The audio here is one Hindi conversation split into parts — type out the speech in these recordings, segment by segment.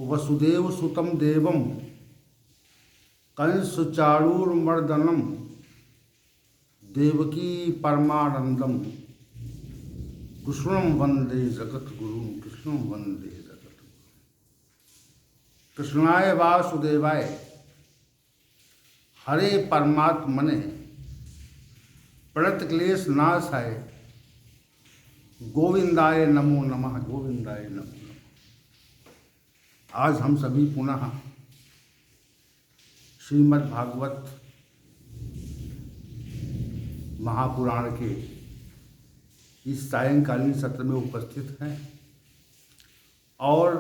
वसुदेव सुतं देवं कंस चाणूरमर्दनम देवकी परमानंदम कृष्णं वंदे जगद्गुरुं कृष्णं वंदे जगद्गुरुं। कृष्णाय वासुदेवाय हरे परमात्मने प्रणत क्लेश नाशाय गोविंदाय नमो नमः गोविंदाय नमो नमः। आज हम सभी पुनः श्रीमद् भागवत महापुराण के इस सायंकालीन सत्र में उपस्थित हैं और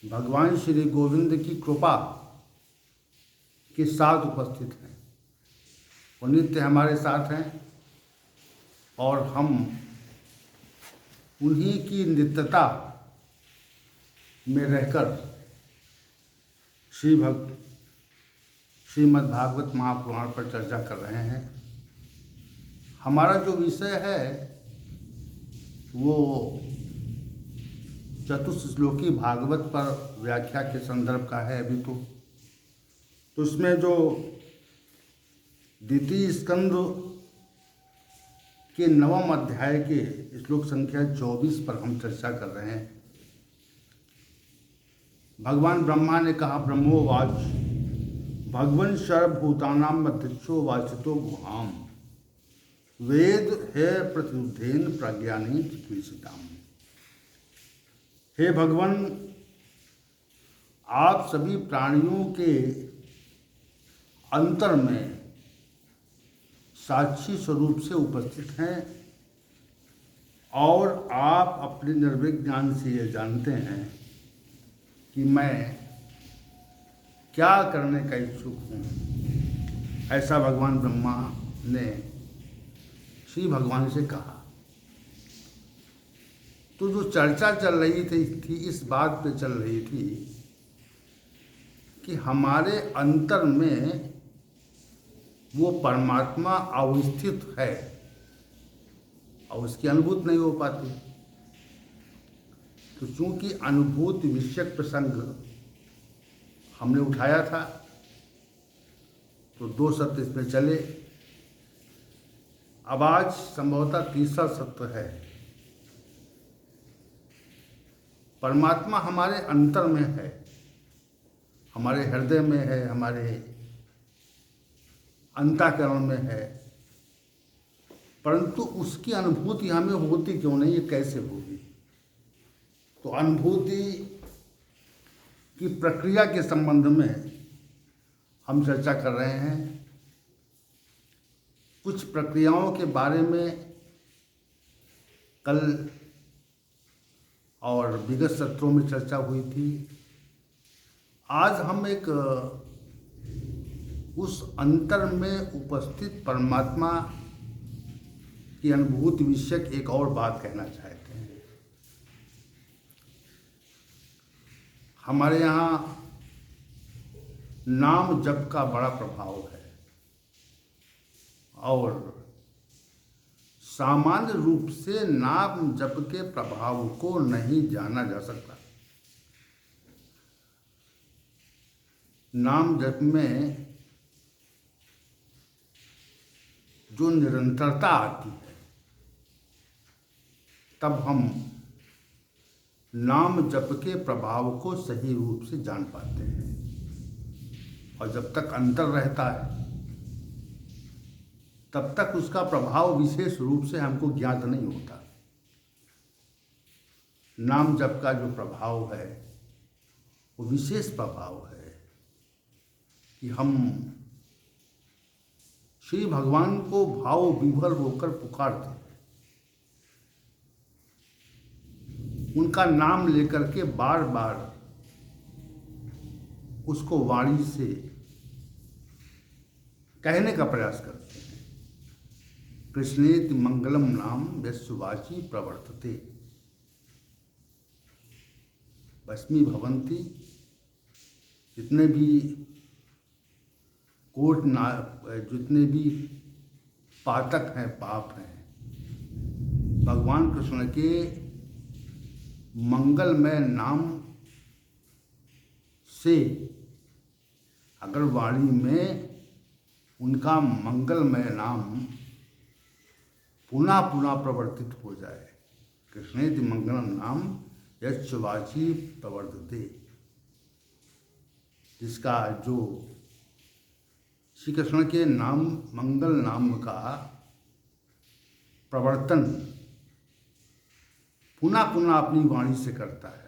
भगवान श्री गोविंद की कृपा के साथ उपस्थित हैं। वो नित्य हमारे साथ हैं और हम उन्हीं की नित्यता में रहकर श्रीमद् भागवत महापुराण पर चर्चा कर रहे हैं। हमारा जो विषय है वो चतुश्लोकी भागवत पर व्याख्या के संदर्भ का है। अभी तो इसमें जो द्वितीय स्कंद के 9वें अध्याय के श्लोक संख्या 24 पर हम चर्चा कर रहे हैं। भगवान ब्रह्मा ने कहा, ब्रह्मोवाच भगवन् सर्वभूतानां मध्यक्षो वाचितो गुहाम वेद है प्रतिबुद्धेन प्रज्ञानेन चिकीर्षिताम्। हे भगवान, आप सभी प्राणियों के अंतर में साक्षी स्वरूप से उपस्थित हैं और आप अपने निर्भीक ज्ञान से ये जानते हैं कि मैं क्या करने का इच्छुक हूँ। ऐसा भगवान ब्रह्मा ने श्री भगवान से कहा। तो जो चर्चा चल रही थी इस बात पे चल रही थी कि हमारे अंतर में वो परमात्मा अवस्थित है और उसकी अनुभूति नहीं हो पाती। तो चूंकि अनुभूति विषयक प्रसंग हमने उठाया था तो 2 सत्र इसमें चले। अब आज संभवतः तीसरा सत्र है। परमात्मा हमारे अंतर में है, हमारे हृदय में है, हमारे अंतःकरण में है, परंतु उसकी अनुभूति हमें होती क्यों नहीं, ये कैसे होगी। तो अनुभूति की प्रक्रिया के संबंध में हम चर्चा कर रहे हैं। कुछ प्रक्रियाओं के बारे में कल और विगत सत्रों में चर्चा हुई थी। आज हम एक उस अंतर में उपस्थित परमात्मा की अनुभूति विषयक एक और बात कहना चाहते हैं। हमारे यहाँ नाम जप का बड़ा प्रभाव है और सामान्य रूप से नाम जप के प्रभाव को नहीं जाना जा सकता। नाम जप में जो निरंतरता आती है तब हम नाम जप के प्रभाव को सही रूप से जान पाते हैं। और जब तक अंतर रहता है तब तक उसका प्रभाव विशेष रूप से हमको ज्ञात नहीं होता। नाम जप का जो प्रभाव है वो विशेष प्रभाव है कि हम श्री भगवान को भाव विभोर होकर पुकारते हैं, उनका नाम लेकर के बार बार उसको वाणी से कहने का प्रयास करते हैं। कृष्णेति मंगलम नाम यस्वाची प्रवर्तते भस्मी भवंती। जितने भी जितने भी पातक हैं, पाप हैं, भगवान कृष्ण के मंगलमय नाम से अगर वाणी में उनका मंगलमय नाम पुनः पुनः प्रवर्तित हो जाए, कृष्णेति मंगलम नाम यच्च वाची प्रवर्तते, जिसका जो श्री कृष्ण के नाम मंगल नाम का प्रवर्तन पुनः पुनः अपनी वाणी से करता है।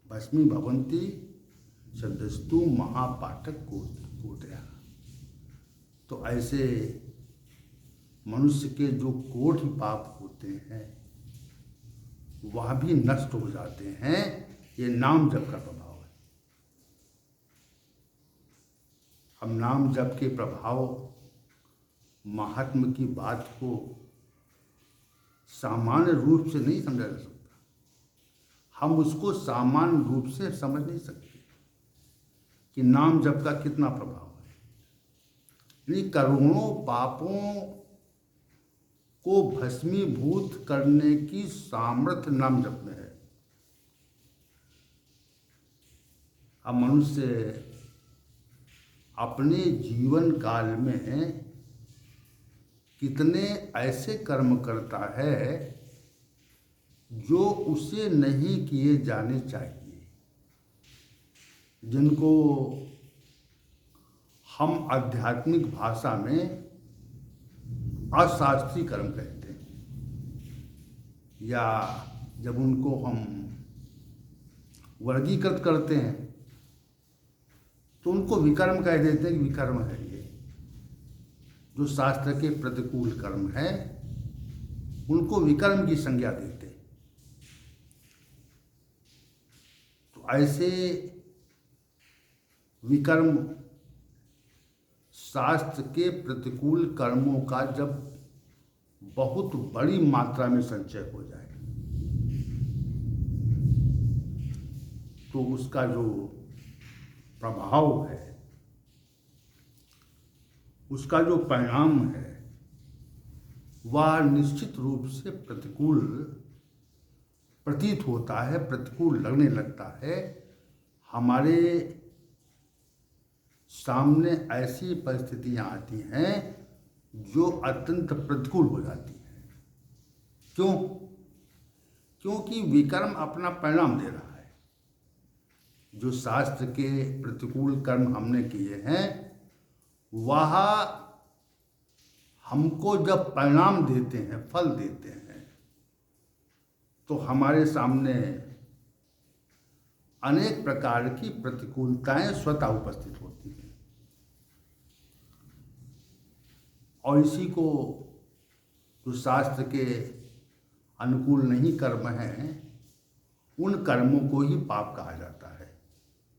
भस्मी भवंती शब्दस्तु महापाठक कोटया। तो ऐसे मनुष्य के जो कोटि पाप होते हैं वह भी नष्ट हो जाते हैं। ये नाम जप का प्रभाव है। हम नाम जप के प्रभाव महात्म की बात को सामान्य रूप से नहीं समझा जा सकता। हम उसको सामान्य रूप से समझ नहीं सकते कि नाम जप का कितना प्रभाव है। यानी करोड़ों पापों को भस्मीभूत करने की सामर्थ्य नाम जप में है। अब मनुष्य अपने जीवन काल में कितने ऐसे कर्म करता है जो उसे नहीं किए जाने चाहिए, जिनको हम आध्यात्मिक भाषा में अशास्त्रीय कर्म कहते हैं, या जब उनको हम वर्गीकृत करते हैं तो उनको विकर्म कह देते हैं कि विकर्म है। ये जो शास्त्र के प्रतिकूल कर्म है उनको विकर्म की संज्ञा देते हैं। तो ऐसे विकर्म शास्त्र के प्रतिकूल कर्मों का जब बहुत बड़ी मात्रा में संचय हो जाए तो उसका जो प्रभाव है, उसका जो परिणाम है, वह निश्चित रूप से प्रतिकूल प्रतीत होता है, प्रतिकूल लगने लगता है। हमारे सामने ऐसी परिस्थितियां आती हैं जो अत्यंत प्रतिकूल हो जाती हैं। क्यों? क्योंकि विकर्म अपना परिणाम दे रहा है। जो शास्त्र के प्रतिकूल कर्म हमने किए हैं वह हमको जब परिणाम देते हैं, फल देते हैं, तो हमारे सामने अनेक प्रकार की प्रतिकूलताएं स्वतः उपस्थित होती हैं। और इसी को जो शास्त्र के अनुकूल नहीं कर्म हैं उन कर्मों को ही पाप कहा जाता है।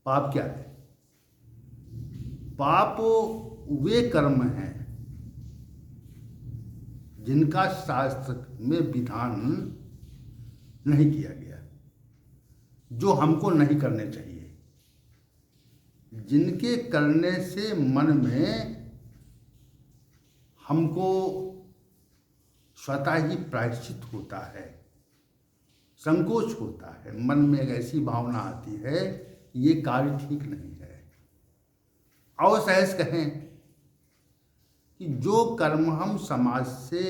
पाप क्या है? पाप वे कर्म हैं जिनका शास्त्र में विधान नहीं किया गया, जो हमको नहीं करने चाहिए, जिनके करने से मन में हमको स्वतः ही प्रायश्चित होता है, संकोच होता है, मन में एक ऐसी भावना आती है ये कार्य ठीक नहीं है। अवसहज कहें कि जो कर्म हम समाज से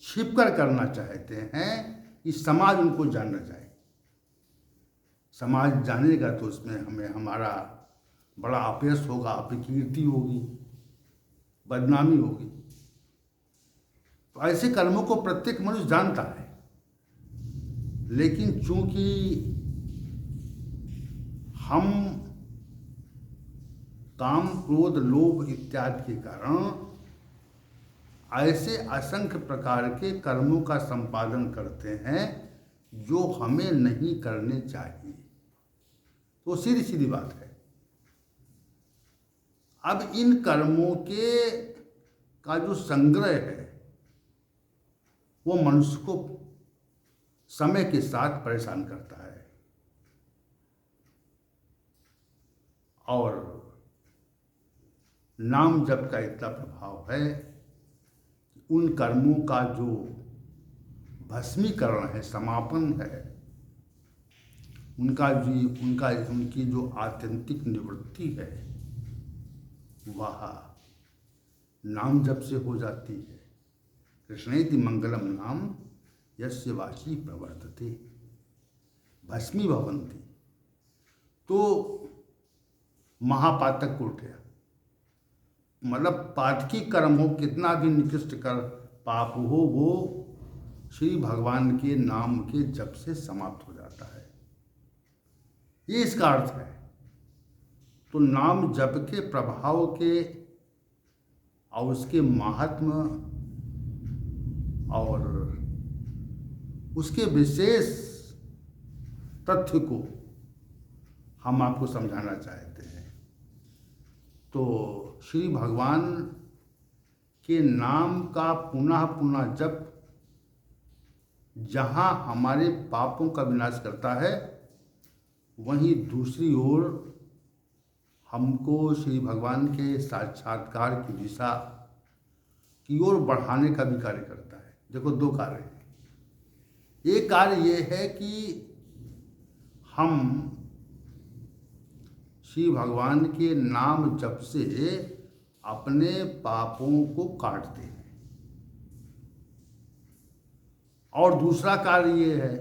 छिपकर करना चाहते हैं कि समाज उनको जान न जाए। समाज जानेगा तो उसमें हमें हमारा बड़ा अपयश होगा, अपकीर्ति होगी, बदनामी होगी। तो ऐसे कर्मों को प्रत्येक मनुष्य जानता है, लेकिन चूंकि हम काम, क्रोध, लोभ इत्यादि के कारण ऐसे असंख्य प्रकार के कर्मों का संपादन करते हैं जो हमें नहीं करने चाहिए। तो सीधी सीधी बात है। अब इन कर्मों के का जो संग्रह है वो मनुष्य को समय के साथ परेशान करता है। और नाम जप का इतना प्रभाव है कि उन कर्मों का जो भस्मीकरण है, समापन है, उनकी जो आत्यंतिक निवृत्ति है वह नाम जप से हो जाती है। कृष्णेति मंगलम नाम यस्य वाची प्रवर्तते भस्मी भवन्ति। तो महापातक को उठा, मतलब पातकी कर्म हो, कितना भी निकृष्ट कर पाप हो, वो श्री भगवान के नाम के जप से समाप्त हो जाता है। ये इसका अर्थ है। तो नाम जप के प्रभाव के और उसके महात्म्य और उसके विशेष तथ्य को हम आपको समझाना चाहते हैं। तो श्री भगवान के नाम का पुनः पुनः जप जहाँ हमारे पापों का विनाश करता है, वहीं दूसरी ओर हमको श्री भगवान के साक्षात्कार की दिशा की ओर बढ़ाने का भी कार्य करता है। देखो, दो कार्य हैं। एक कार्य ये है कि हम श्री भगवान के नाम जप से अपने पापों को काटते हैं, और दूसरा कार्य ये है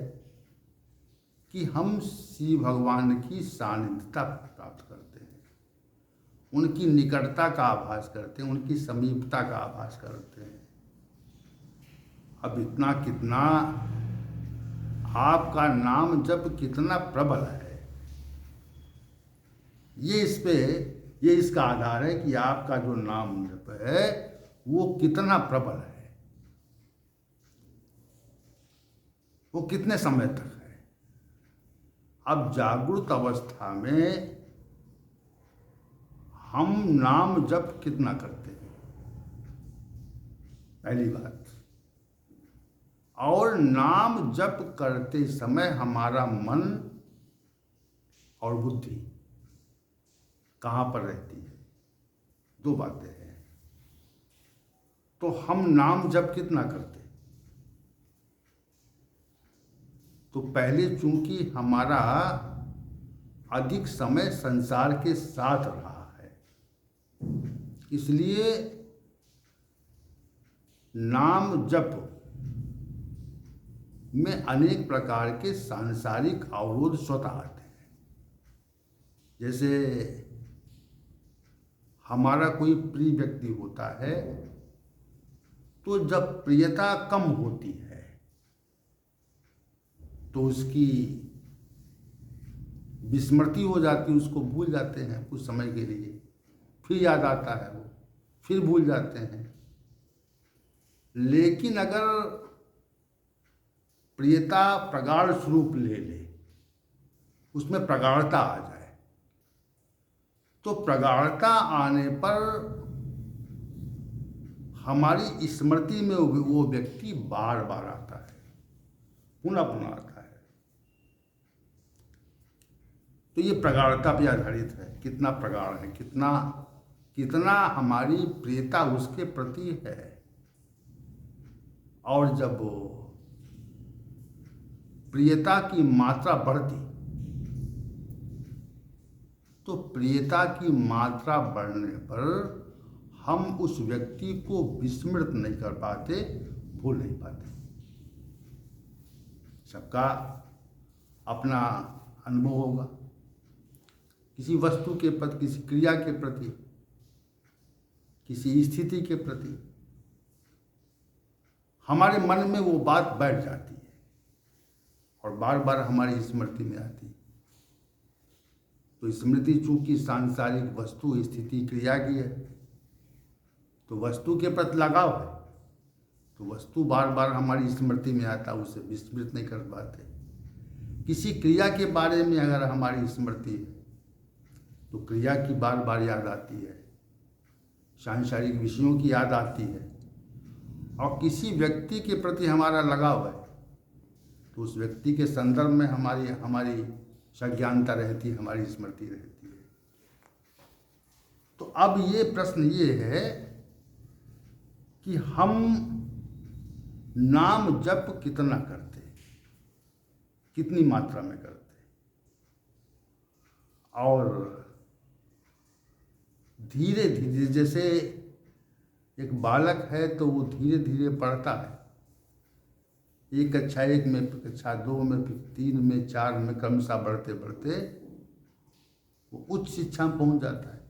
कि हम श्री भगवान की सानिध्यता प्राप्त करते हैं, उनकी निकटता का आभास करते हैं, उनकी समीपता का आभास करते हैं। अब इतना कितना आपका नाम जप कितना प्रबल है, ये इसका आधार है कि आपका जो नाम जप है वो कितना प्रबल है, वो कितने समय तक है। अब जागृत अवस्था में हम नाम जप कितना करते हैं, पहली बात। और नाम जप करते समय हमारा मन और बुद्धि कहाँ पर रहती है, दो बातें हैं। तो हम नाम जप कितना करते हैं, तो पहले चूंकि हमारा अधिक समय संसार के साथ रहा है, इसलिए नाम जप में अनेक प्रकार के सांसारिक अवरोध स्वतः आते हैं। जैसे हमारा कोई प्रिय व्यक्ति होता है, तो जब प्रियता कम होती है तो उसकी विस्मृति हो जाती है, उसको भूल जाते हैं कुछ समय के लिए, फिर याद आता है वो, फिर भूल जाते हैं। लेकिन अगर प्रियता प्रगाढ़ स्वरूप ले ले, उसमें प्रगाढ़ता आ जाए, तो प्रगाढ़ता आने पर हमारी स्मृति में वो व्यक्ति बार बार आता है, पुनः पुनः आता है। तो ये प्रगाढ़ता पर आधारित है, कितना प्रगाढ़ है, कितना हमारी प्रियता उसके प्रति है। और जब प्रियता की मात्रा बढ़ती, तो प्रियता की मात्रा बढ़ने पर हम उस व्यक्ति को विस्मृत नहीं कर पाते, भूल नहीं पाते। सबका अपना अनुभव होगा, किसी वस्तु के प्रति, किसी क्रिया के प्रति, किसी स्थिति के प्रति हमारे मन में वो बात बैठ जाती है और बार बार हमारी स्मृति में आती है। तो स्मृति चूंकि सांसारिक वस्तु, स्थिति, क्रिया की है, तो वस्तु के प्रति लगाव है, तो वस्तु बार बार हमारी स्मृति में आता, उसे विस्मृत नहीं कर पाते। किसी क्रिया के बारे में अगर हमारी स्मृति है, तो क्रिया की बार बार याद आती है, सांसारिक विषयों की याद आती है। और किसी व्यक्ति के प्रति हमारा लगाव है, तो उस व्यक्ति के संदर्भ में हमारी सज्ञानता रहती है, हमारी स्मृति रहती है। तो अब ये प्रश्न ये है कि हम नाम जप कितना करते, कितनी मात्रा में करते। और धीरे धीरे, जैसे एक बालक है तो वो धीरे धीरे पढ़ता है, एक कक्षा एक में, फिर कक्षा दो में, फिर तीन में, चार में, क्रमशः बढ़ते बढ़ते वो उच्च शिक्षा में पहुंच जाता है।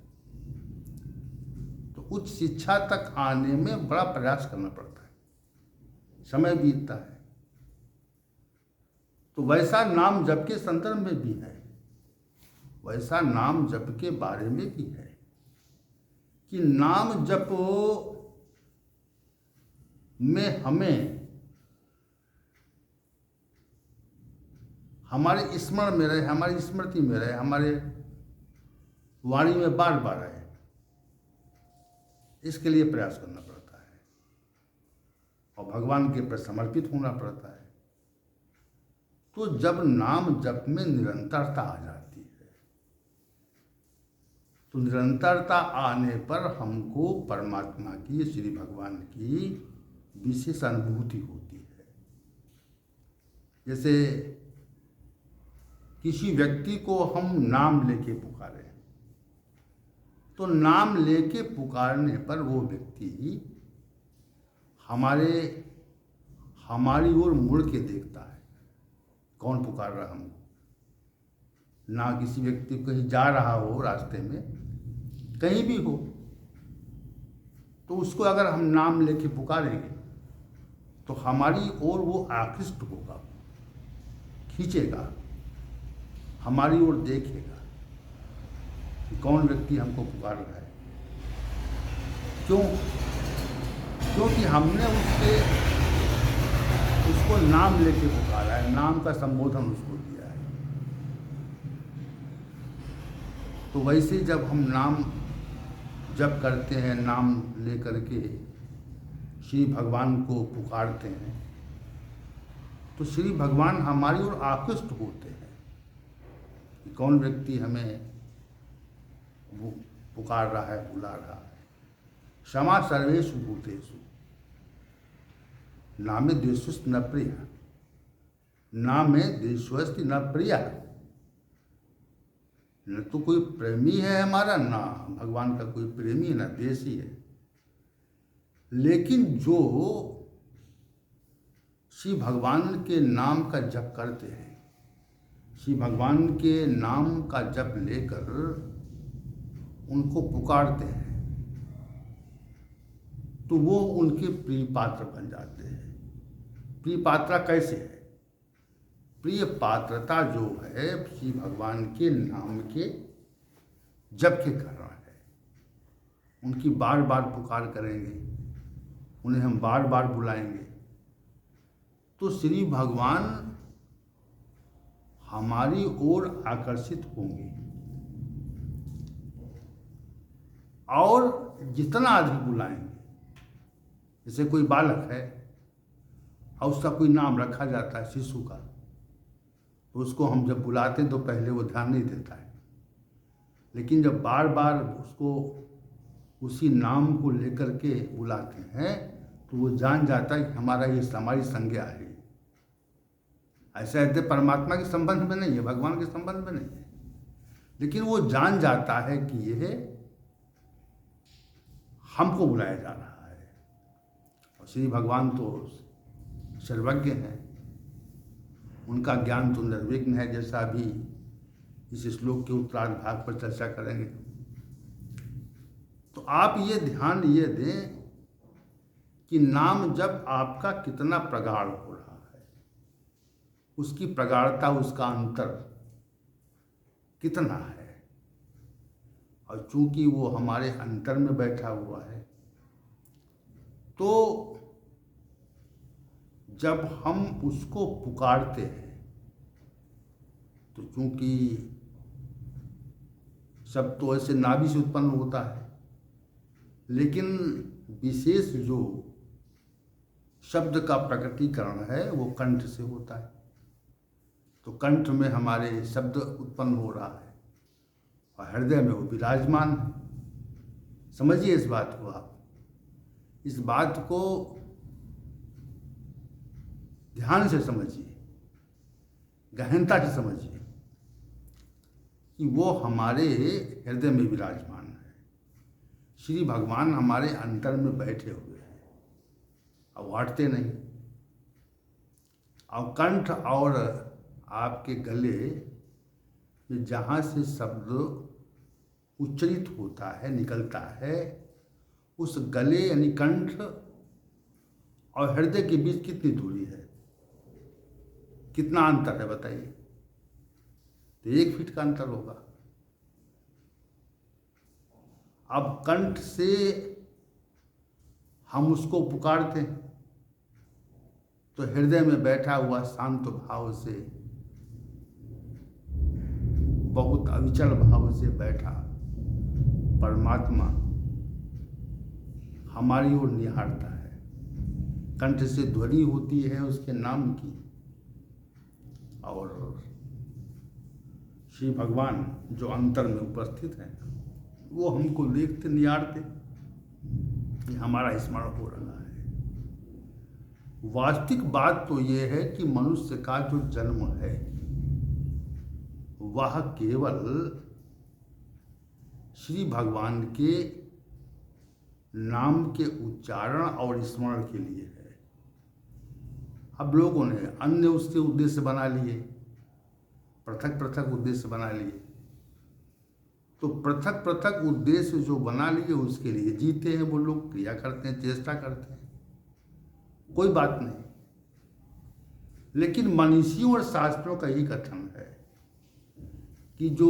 तो उच्च शिक्षा तक आने में बड़ा प्रयास करना पड़ता है, समय बीतता है। तो वैसा नाम जप के संदर्भ में भी है, वैसा नाम जप के बारे में भी है कि नाम जप में हमें हमारे स्मरण में रहे, हमारी स्मृति में रहे, हमारे वाणी में बार बार रहे, इसके लिए प्रयास करना पड़ता है और भगवान के प्रति समर्पित होना पड़ता है। तो जब नाम जप में निरंतरता आ जाती है, तो निरंतरता आने पर हमको परमात्मा की, श्री भगवान की विशेष अनुभूति होती है। जैसे किसी व्यक्ति को हम नाम लेके पुकारें, तो नाम लेके पुकारने पर वो व्यक्ति हमारी ओर मुड़ के देखता है, कौन पुकार रहा हमको। ना किसी व्यक्ति कहीं जा रहा हो, रास्ते में कहीं भी हो, तो उसको अगर हम नाम लेके पुकारेंगे तो हमारी ओर वो आकृष्ट होगा, खींचेगा, हमारी ओर देखेगा कि कौन व्यक्ति हमको पुकार रहा है। क्यों? क्योंकि हमने उसको नाम लेके पुकारा है, नाम का संबोधन उसको दिया है। तो वैसे जब हम नाम जप करते हैं, नाम लेकर के श्री भगवान को पुकारते हैं, तो श्री भगवान हमारी ओर आकृष्ट होते हैं कि कौन व्यक्ति हमें वो पुकार रहा है, बुला रहा है। क्षमा सर्वेषु भूतेषु नामे द्वेषुस्त न प्रिय, नामे द्वेषोस्ति न प्रिय। न तो कोई प्रेमी है हमारा, ना भगवान का कोई प्रेमी है, ना देशी है। लेकिन जो श्री भगवान के नाम का जप करते हैं, श्री भगवान के नाम का जप लेकर उनको पुकारते हैं, तो वो उनके प्रिय पात्र बन जाते हैं। प्रिय पात्रा कैसे है? प्रिय पात्रता जो है श्री भगवान के नाम के जप के कारण है। उनकी बार बार पुकार करेंगे, उन्हें हम बार बार बुलाएंगे, तो श्री भगवान हमारी ओर आकर्षित होंगे। और जितना अधिक बुलाएंगे, जैसे कोई बालक है और उसका कोई नाम रखा जाता है शिशु का, तो उसको हम जब बुलाते हैं तो पहले वो ध्यान नहीं देता है, लेकिन जब बार बार उसको उसी नाम को लेकर के बुलाते हैं तो वो जान जाता है कि हमारी संज्ञा है। ऐसा ऐसे परमात्मा के संबंध में नहीं है, भगवान के संबंध में नहीं है, लेकिन वो जान जाता है कि यह हमको बुलाया जा रहा है। और श्री भगवान तो सर्वज्ञ हैं, उनका ज्ञान तो निर्विघ्न है, जैसा अभी इस श्लोक के उत्तरार्ध भाग पर चर्चा करेंगे। तो आप ये ध्यान ये दें कि नाम जब आपका कितना प्रगाढ़ हो रहा है, उसकी प्रगाढ़ता, उसका अंतर कितना है। और चूंकि वो हमारे अंतर में बैठा हुआ है, तो जब हम उसको पुकारते हैं तो चूंकि शब्द तो ऐसे नाभि से उत्पन्न होता है, लेकिन विशेष जो शब्द का प्रकटीकरण है वो कंठ से होता है। तो कंठ में हमारे शब्द उत्पन्न हो रहा है और हृदय में वो विराजमान है। समझिए इस बात को, आप इस बात को ध्यान से समझिए, गहनता से समझिए। कि वो हमारे हृदय में विराजमान है। श्री भगवान हमारे अंतर में बैठे हुए हैं, अब हटते नहीं। और कंठ और आपके गले में जहाँ से शब्द उच्चरित होता है, निकलता है, उस गले यानी कंठ और हृदय के बीच कितनी दूरी है, कितना अंतर है बताइए? तो 1 फीट का अंतर होगा। अब कंठ से हम उसको पुकारते हैं तो हृदय में बैठा हुआ शांत भाव से, बहुत अविचल भाव से बैठा परमात्मा हमारी ओर निहारता है। कंठ से ध्वनि होती है उसके नाम की, और श्री भगवान जो अंतर में उपस्थित हैं वो हमको देखते, निहारते कि हमारा स्मरण हो रहा है। वास्तविक बात तो ये है कि मनुष्य का जो जन्म है वह केवल श्री भगवान के नाम के उच्चारण और स्मरण के लिए है। अब लोगों ने अन्य उसके उद्देश्य बना लिए, पृथक पृथक उद्देश्य बना लिए। तो पृथक पृथक उद्देश्य जो बना लिए उसके लिए जीते हैं वो लोग, क्रिया करते हैं, चेष्टा करते हैं, कोई बात नहीं। लेकिन मनीषियों और शास्त्रों का ही कथन है कि जो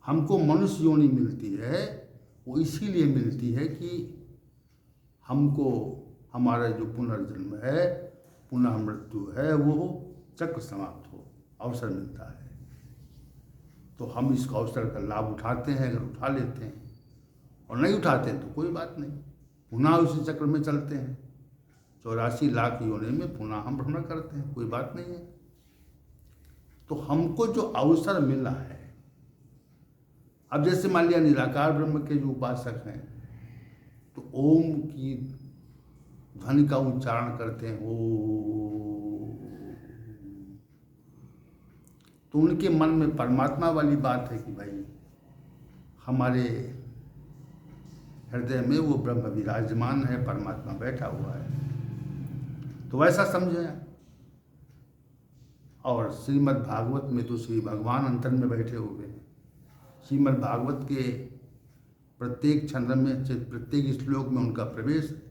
हमको मनुष्य योनि मिलती है वो इसीलिए मिलती है कि हमको हमारा जो पुनर्जन्म है, पुनः मृत्यु है, वो चक्र समाप्त हो, अवसर मिलता है। तो हम इस अवसर का लाभ उठाते हैं, अगर उठा लेते हैं, और नहीं उठाते हैं तो कोई बात नहीं, पुनः उसी चक्र में चलते हैं। 84 लाख योनि में पुनः हम भ्रमण करते हैं, कोई बात नहीं है। तो हमको जो अवसर मिला है, अब जैसे मान लिया निराकार ब्रह्म के जो उपासक हैं तो ओम की ध्वनि का उच्चारण करते हैं, ओ, तो उनके मन में परमात्मा वाली बात है कि भाई हमारे हृदय में वो ब्रह्म विराजमान है, परमात्मा बैठा हुआ है, तो वैसा समझे। और श्रीमद् भागवत में तो श्री भगवान अंतर में बैठे हुए हैं। श्रीमद् भागवत के प्रत्येक छंद में, प्रत्येक श्लोक में उनका प्रवेश है,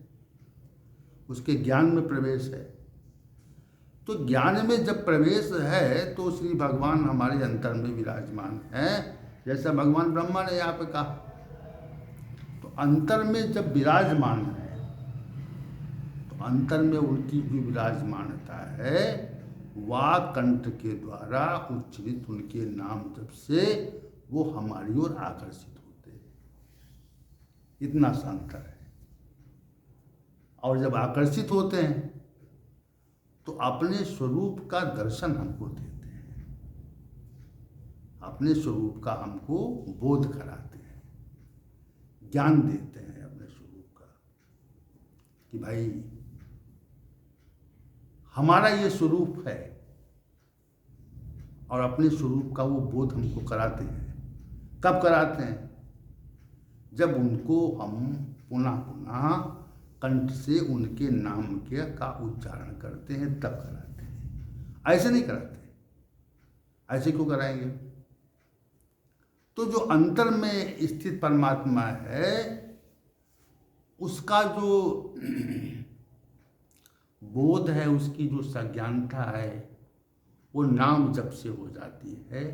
उसके ज्ञान में प्रवेश है। तो ज्ञान में जब प्रवेश है तो श्री भगवान हमारे अंतर में विराजमान है, जैसा भगवान ब्रह्मा ने यहाँ पे कहा। तो अंतर में जब विराजमान है तो अंतर में उनकी जो विराजमानता है वह कंठ के द्वारा उच्चरित उनके नाम जप से वो हमारी ओर आकर्षित होते हैं, इतना सा अंतर है। और जब आकर्षित होते हैं तो अपने स्वरूप का दर्शन हमको देते हैं, अपने स्वरूप का हमको बोध कराते हैं, ज्ञान देते हैं अपने स्वरूप का कि भाई हमारा ये स्वरूप है, और अपने स्वरूप का वो बोध हमको कराते हैं। कब कराते हैं? जब उनको हम पुनः पुनः कंठ से उनके नाम के का उच्चारण करते हैं, तब कराते हैं। ऐसे नहीं कराते, ऐसे क्यों कराएंगे? तो जो अंतर में स्थित परमात्मा है उसका जो बोध है, उसकी जो सज्ञानता है वो नाम जप से हो जाती है।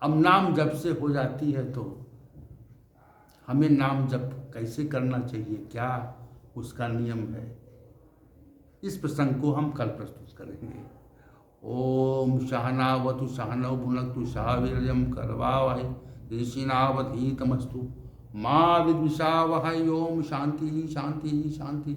अब नाम जप से हो जाती है तो हमें नाम जप कैसे करना चाहिए, क्या उसका नियम है, इस प्रसंग को हम कल प्रस्तुत करेंगे। ओम सहनावतु सहनौ भुनक्तु सह वीर्यं करवावहै तेजस्विनावधीतमस्तु मा विद्विषावहै। ओम शांति शांति शांति।